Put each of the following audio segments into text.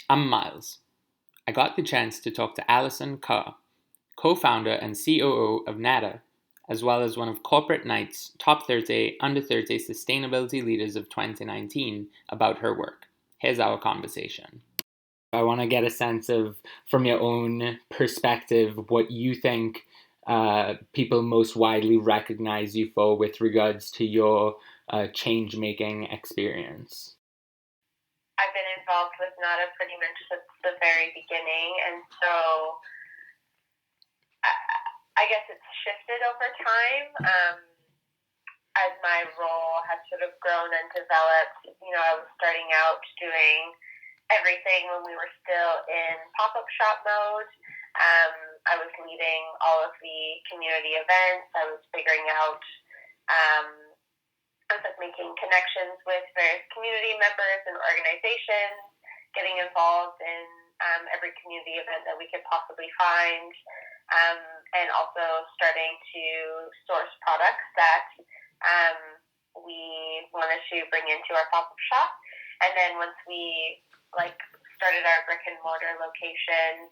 I'm Miles. I got the chance to talk to Alison Carr, co-founder and COO of Nada, as well as one of Corporate Knights' top 30 under 30 sustainability leaders of 2019 about her work. Here's our conversation. I want to get a sense of, from your own perspective, what you think people most widely recognize you for with regards to your change-making experience. I've been involved with NADA pretty much since the very beginning, and so I guess it's shifted over time as my role has sort of grown and developed. I was starting out doing everything when we were still in pop-up shop mode. I was leading all of the community events. I was figuring out I was making connections with various community members and organizations, getting involved in every community event that we could possibly find, and also starting to source products that we wanted to bring into our pop-up shop. And then once we started our brick and mortar location,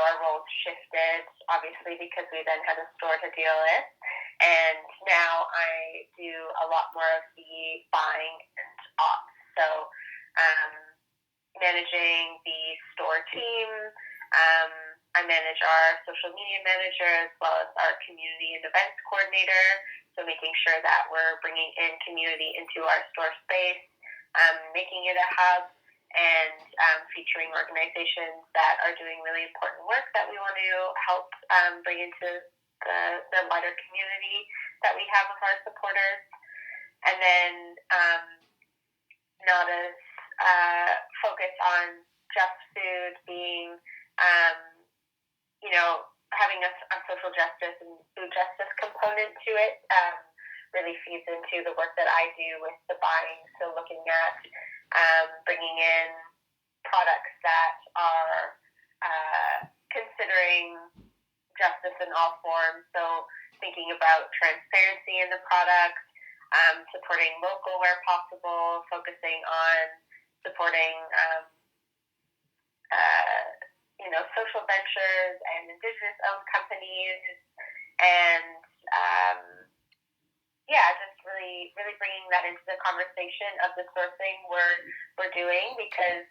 our roles shifted, obviously, because we then had a store to deal with. And now I do a lot more of the buying and ops. So managing the store team. I manage our social media manager as well as our community and events coordinator. So making sure that we're bringing in community into our store space, making it a hub, and featuring organizations that are doing really important work that we want to help bring into the wider community that we have with our supporters. And then NADA's focus on just food being, having a social justice and food justice component to it really feeds into the work that I do with the buying. So looking at bringing in products that are considering justice in all forms. So thinking about transparency in the product, supporting local where possible, focusing on supporting social ventures and Indigenous-owned companies, and just really bringing that into the conversation of the sourcing we're doing, because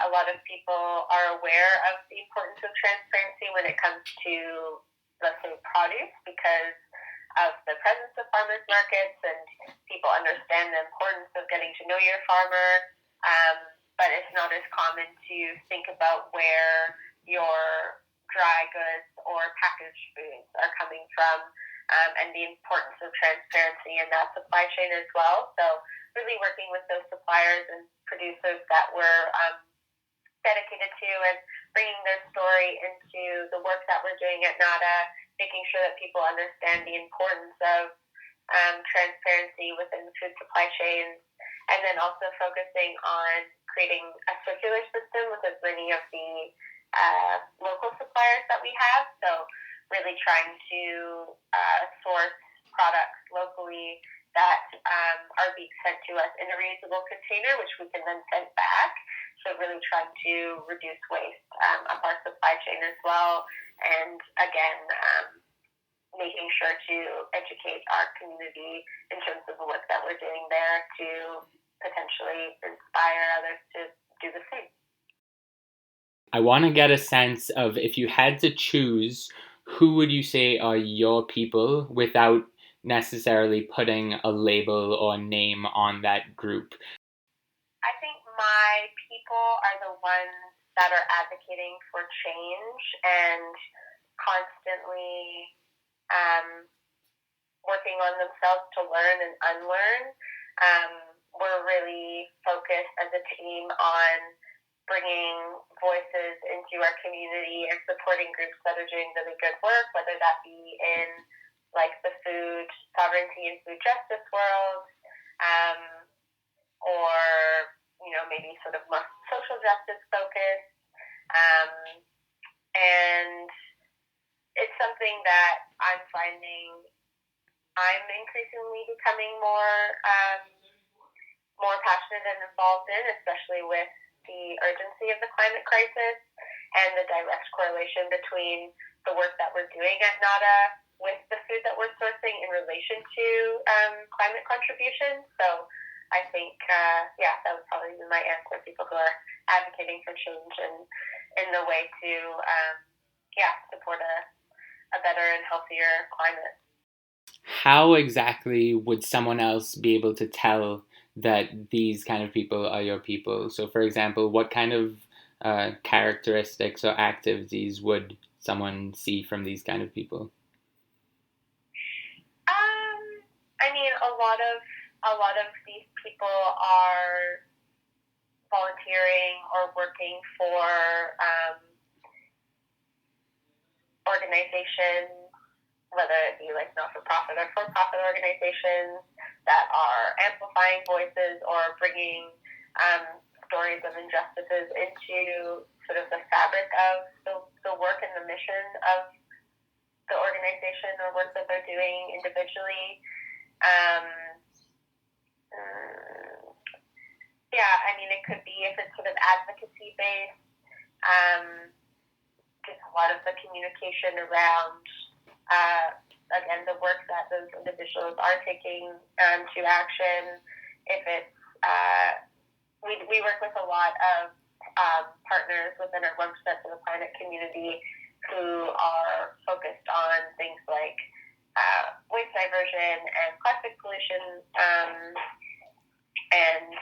a lot of people are aware of the importance of transparency when it comes to, let's say, produce, because of the presence of farmers markets, and people understand the importance of getting to know your farmer, but it's not as common to think about where your dry goods or packaged foods are coming from, and the importance of transparency in that supply chain as well. So really working with those suppliers and producers that we're dedicated to, and bringing their story into the work that we're doing at NADA, making sure that people understand the importance of transparency within the food supply chains, and then also focusing on creating a circular system with as many of the local suppliers that we have. So really trying to source products locally that are being sent to us in a reusable container, which we can then send back. So really trying to reduce waste of our supply chain as well. And again, making sure to educate our community in terms of the work that we're doing there to potentially inspire others to do the same. I want to get a sense of, if you had to choose, who would you say are your people without necessarily putting a label or name on that group? I think my people are the ones that are advocating for change and constantly working on themselves to learn and unlearn. We're really focused as a team on bringing voices into our community and supporting groups that are doing really good work, whether that be in the food sovereignty and food justice world, or maybe sort of more social justice focused. And it's something that I'm finding I'm increasingly becoming more more passionate and involved in, especially with the urgency of the climate crisis and the direct correlation between the work that we're doing at Nada with the food that we're sourcing in relation to climate contributions. So I think, that would probably be my answer. People who are advocating for change and in the way to, support a better and healthier climate. How exactly would someone else be able to tell that these kind of people are your people? So, for example, what kind of characteristics or activities would someone see from these kind of people? A lot of these people are volunteering or working for organizations, whether it be like not-for-profit or for-profit organizations that are amplifying voices or bringing stories of injustices into sort of the fabric of the work and the mission of the organization or work that they're doing individually. It could be, if it's sort of advocacy-based, just a lot of the communication around, again, the work that those individuals are taking to action. If it's, we work with a lot of partners within our 1% of the Planet community who are focused on things like waste diversion and plastic pollution, and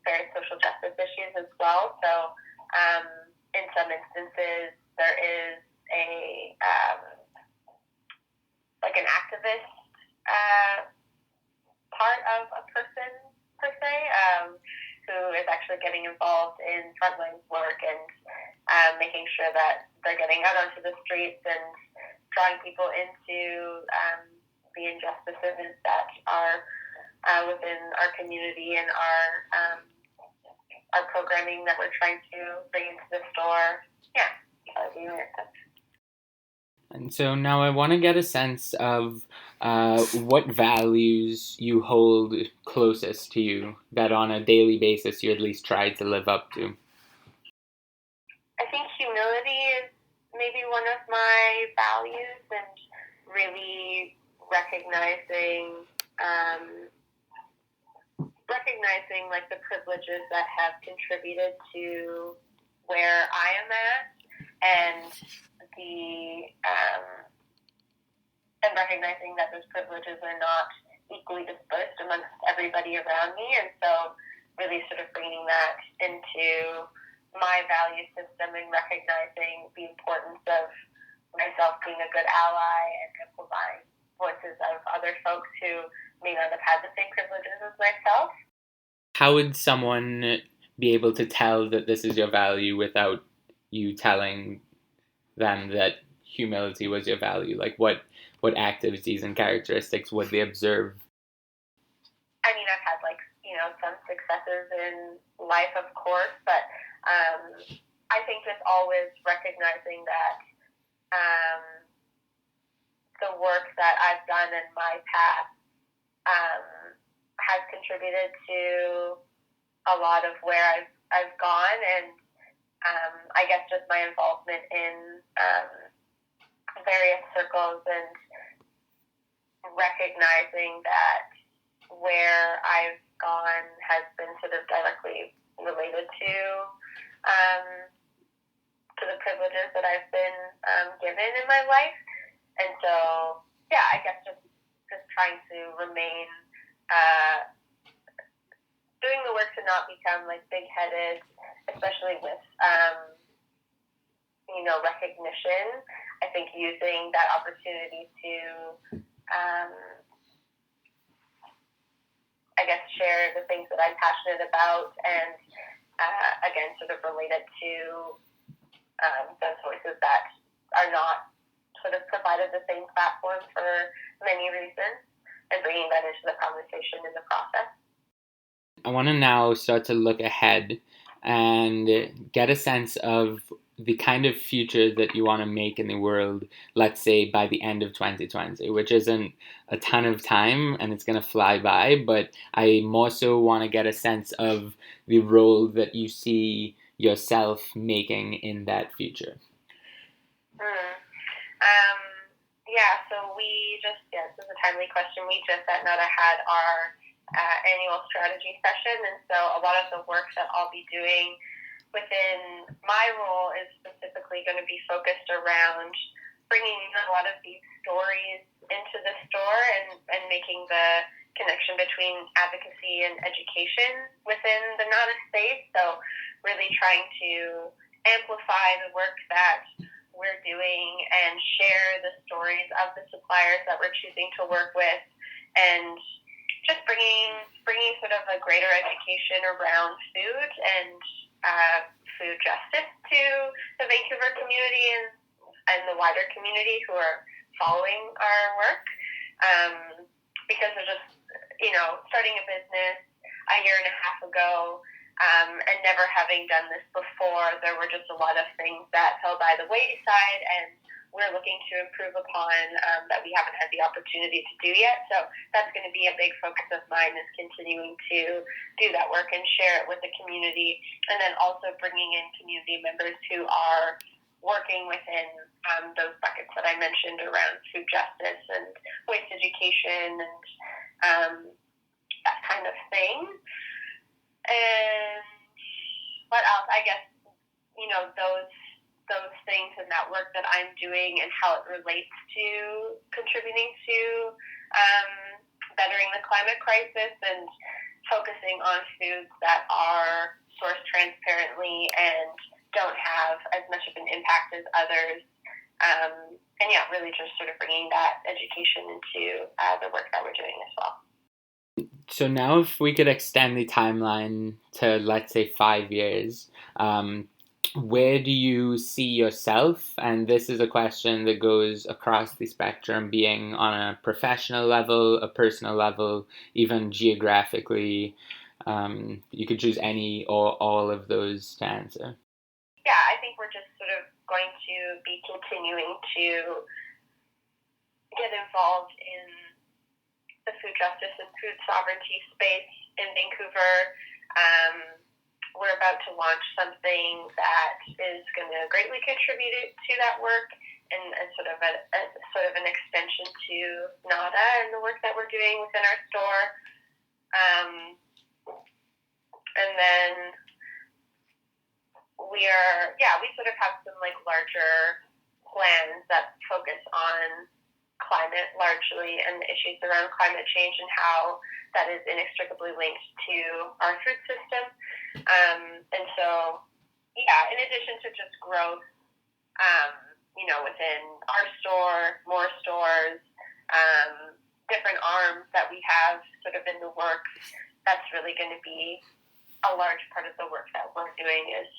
various social justice issues as well. So in some instances, there is an activist part of a person per se, who is actually getting involved in frontline work and making sure that they're getting out onto the streets and drawing people into the injustices that are within our community and our programming that we're trying to bring into the store. Yeah. And so now I want to get a sense of what values you hold closest to you that on a daily basis you at least try to live up to. I think humility is maybe one of my values, and really recognizing like the privileges that have contributed to where I am at, and and recognizing that those privileges are not equally dispersed amongst everybody around me, and so really sort of bringing that into my value system and recognizing the importance of myself being a good ally and amplifying voices of other folks who may not have had the same privileges as myself. How would someone be able to tell that this is your value without you telling them that humility was your value? Like what activities and characteristics would they observe? I've had some successes in life, of course, but I think just always recognizing that the work that I've done in my past has contributed to a lot of where I've gone, and I guess just my involvement in various circles, and recognizing that where I've gone has been sort of directly related to the privileges that I've been given in my life. And so, I guess just trying to remain doing the work to not become big-headed, especially with recognition. I think using that opportunity to share the things that I'm passionate about, and again, sort of related to those voices that are not sort of provided the same platform for many reasons, and bringing that into the conversation in the process. I want to now start to look ahead and get a sense of the kind of future that you want to make in the world, let's say by the end of 2020, which isn't a ton of time and it's going to fly by, but I more so want to get a sense of the role that you see yourself making in that future. So this is a timely question. We just at Nada had our annual strategy session, and so a lot of the work that I'll be doing within my role is specifically going to be focused around bringing a lot of these stories into the store and making the connection between advocacy and education within the Nada space. So really trying to amplify the work that we're doing and share the stories of the suppliers that we're choosing to work with, and just bringing sort of a greater education around food and food justice to the Vancouver community and the wider community who are following our work. Because of just, starting a business a year and a half ago, and never having done this before, there were just a lot of things that fell by the wayside, and we're looking to improve upon that we haven't had the opportunity to do yet. So that's going to be a big focus of mine, is continuing to do that work and share it with the community, and then also bringing in community members who are working within those buckets that I mentioned around food justice and waste education and that kind of thing. And what else? I guess, those things and that work that I'm doing and how it relates to contributing to bettering the climate crisis and focusing on foods that are sourced transparently and don't have as much of an impact as others. Really just sort of bringing that education into the work that we're doing as well. So now if we could extend the timeline to, let's say, 5 years, where do you see yourself? And this is a question that goes across the spectrum, being on a professional level, a personal level, even geographically. You could choose any or all of those to answer. Yeah, I think we're just sort of going to be continuing to get involved in the food justice and food sovereignty space in Vancouver. We're about to launch something that is going to greatly contribute to that work, and sort of an extension to Nada and the work that we're doing within our store. And then we sort of have some larger plans that focus on climate largely and the issues around climate change and how that is inextricably linked to our food system. And so, in addition to just growth, within our store, more stores, different arms that we have sort of in the works, that's really going to be a large part of the work that we're doing is,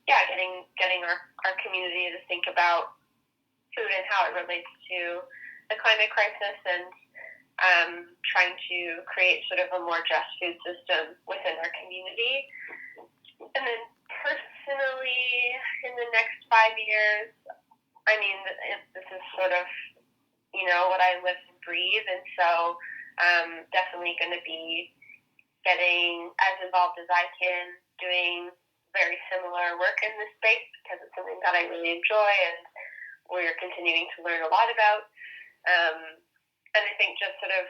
getting our community to think about food and how it relates to the climate crisis, and trying to create sort of a more just food system within our community. And then personally, in the next 5 years, this is sort of, what I live and breathe, and so definitely going to be getting as involved as I can, doing very similar work in this space because it's something that I really enjoy and we're continuing to learn a lot about. And I think just sort of,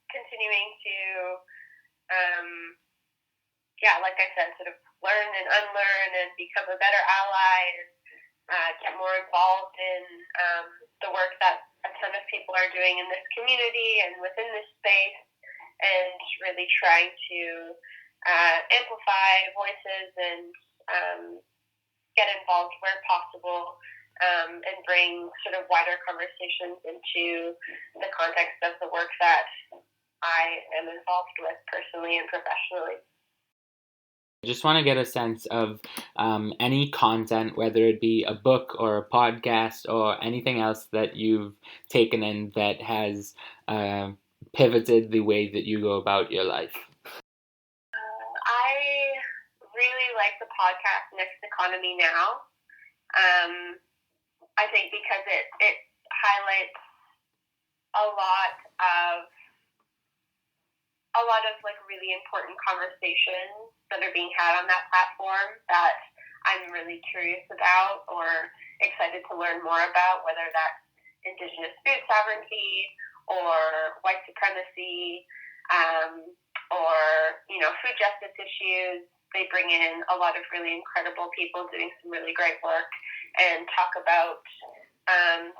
continuing to, like I said, sort of learn and unlearn and become a better ally and get more involved in the work that a ton of people are doing in this community and within this space, and really trying to amplify voices and get involved where possible, and bring sort of wider conversations into the context of the work that I am involved with personally and professionally. I just want to get a sense of any content, whether it be a book or a podcast or anything else that you've taken in that has pivoted the way that you go about your life. I really like the podcast Next Economy Now. I think because it highlights a lot of like really important conversations that are being had on that platform that I'm really curious about or excited to learn more about, whether that's Indigenous food sovereignty or white supremacy, or, you know, food justice issues. They bring in a lot of really incredible people doing some really great work and talk about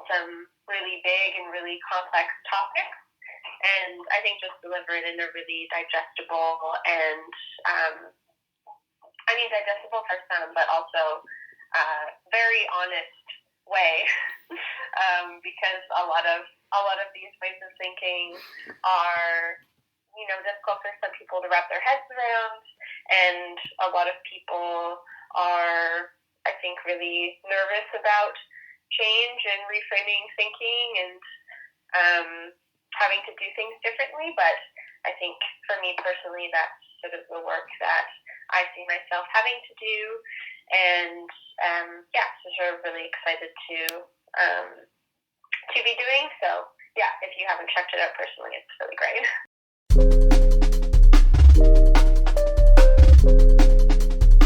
some really big and really complex topics. And I think just deliver it in a really digestible and, digestible for some, but also very honest way, because a lot of these ways of thinking are, you know, difficult for some people to wrap their heads around, and a lot of people are, I think, really nervous about change and reframing thinking and having to do things differently. But I think for me personally, that's sort of the work that I see myself having to do, and so sort of really excited to be doing. So yeah, if you haven't checked it out personally, it's really great.